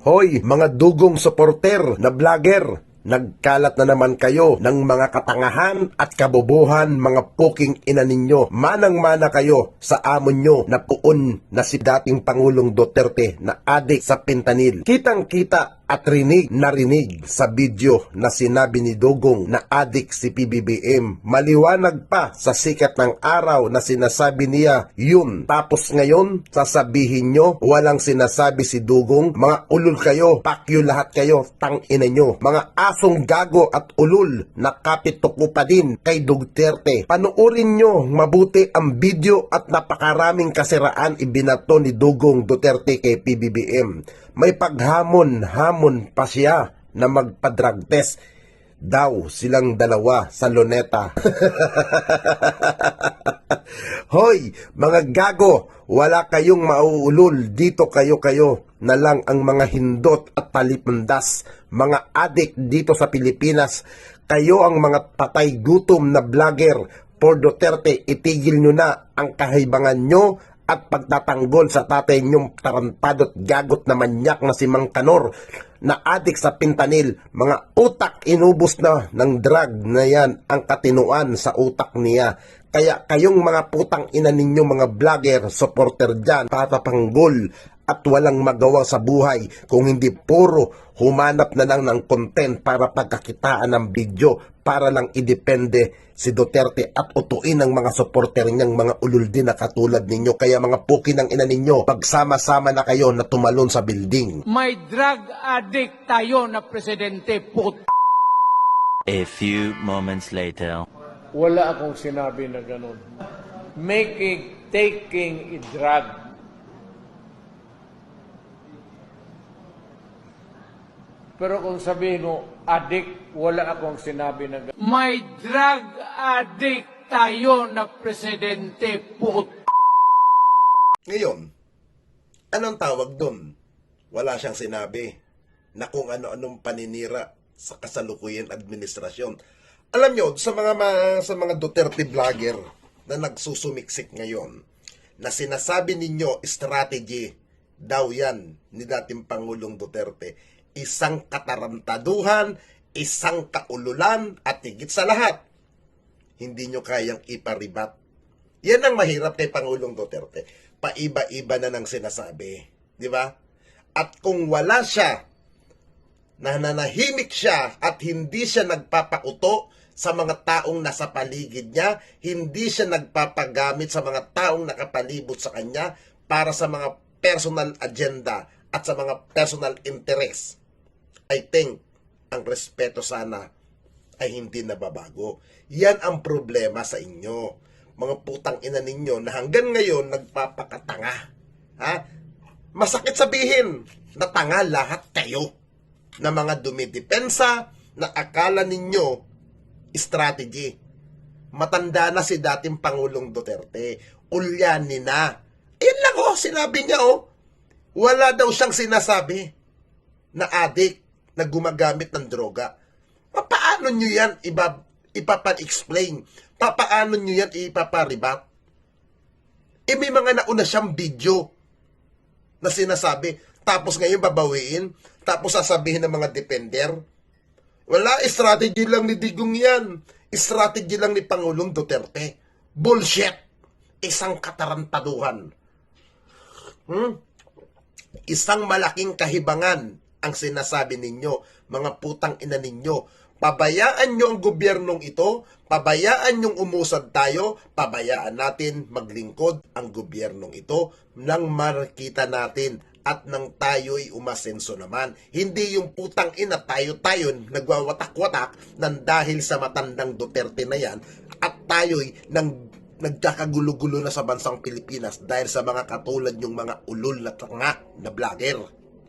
Hoy, mga dugong suporter na vlogger, nagkalat na naman kayo ng mga katangahan at kabobohan, mga puking ina ninyo. Manang-mana kayo sa amon nyo na puon na si dating Pangulong Duterte na adik sa fentanyl. Kitang-kita at narinig sa video na sinabi ni Dugong na adik si PBBM. Maliwanag pa sa sikat ng araw na sinasabi niya yun. Tapos ngayon, sasabihin nyo, walang sinasabi si Dugong. Mga ulul kayo, pakyo lahat kayo, tangina nyo. Mga asong gago at ulul na kapituko pa din kay Duterte. Panuorin nyo mabuti ang video at napakaraming kasiraan ibinato ni Dugong Duterte kay PBBM. May paghamon pa siya na magpa-drug test daw silang dalawa sa Luneta. Hoy, mga gago, wala kayong mauulol. Dito kayo na lang ang mga hindot at talipandas, mga adik dito sa Pilipinas. Kayo ang mga patay gutom na vlogger. For Duterte, itigil nyo na ang kahibangan nyo at pagtatanggol sa tatay niyong tarantadot gagot na manyak na si Mang Kanor na adik sa fentanyl. Mga utak inubos na ng drug na yan ang katinuan sa utak niya. Kaya kayong mga putang ina ninyo mga vlogger, supporter dyan, patapanggol at walang magawa sa buhay kung hindi puro humanap na lang ng content para pagkakitaan ng video para lang idepende si Duterte at utuin ang mga supporter niyang mga ulul din na katulad ninyo. Kaya mga puki ng ina ninyo, pagsama-sama na kayo na tumalon sa building. May drug addict tayo na presidente, A few moments later. Wala akong sinabi na ganun. Taking a drug. Pero kung sabihin mo, addict, wala akong sinabi na ganun. May drug addict tayo na presidente, Ngayon, anong tawag doon? Wala siyang sinabi na kung ano-anong paninira sa kasalukuyang administrasyon. Alam nyo, sa mga Duterte vlogger na nagsusumiksik ngayon, na sinasabi ninyo strategy daw yan ni dating Pangulong Duterte, isang katarantaduhan, isang kaululan, at higit sa lahat, hindi nyo kayang iparibat. Yan ang mahirap kay Pangulong Duterte. Paiba-iba na ng sinasabi. Di ba? At kung wala siya, nananahimik siya at hindi siya nagpapauto sa mga taong nasa paligid niya, hindi siya nagpapagamit sa mga taong nakapalibot sa kanya para sa mga personal agenda at sa mga personal interest, I think ang respeto sana ay hindi nababago. Yan ang problema sa inyo, mga putang ina ninyo na hanggang ngayon nagpapakatanga. Ha? Masakit sabihin na tanga lahat kayo na mga dumidepensa na akala ninyo strategy. Matanda na si dating Pangulong Duterte. Ulyanin na. Yan lang sinabi niya Wala daw siyang sinasabi na adik na gumagamit ng droga. Paano nyo yan ipapa-explain? Paano nyo yan ipaparibat? May mga nauna siyang video na sinasabi, tapos ngayon babawiin, tapos sasabihin ng mga defender. Wala, strategy lang ni Digong yan. Strategy lang ni Pangulong Duterte. Bullshit. Isang katarantaduhan. Isang malaking kahibangan ang sinasabi ninyo, mga putang ina ninyo. Pabayaan nyo ang gobyernong ito, pabayaan nyong umusad tayo, pabayaan natin maglingkod ang gobyernong ito nang makita natin at nang tayo'y umasenso naman. Hindi yung putang ina tayo nagwawatak-watak nang dahil sa matandang Duterte na yan at tayo'y nagkakagulo-gulo na sa bansang Pilipinas dahil sa mga katulad yung mga ulol na tanga na vlogger.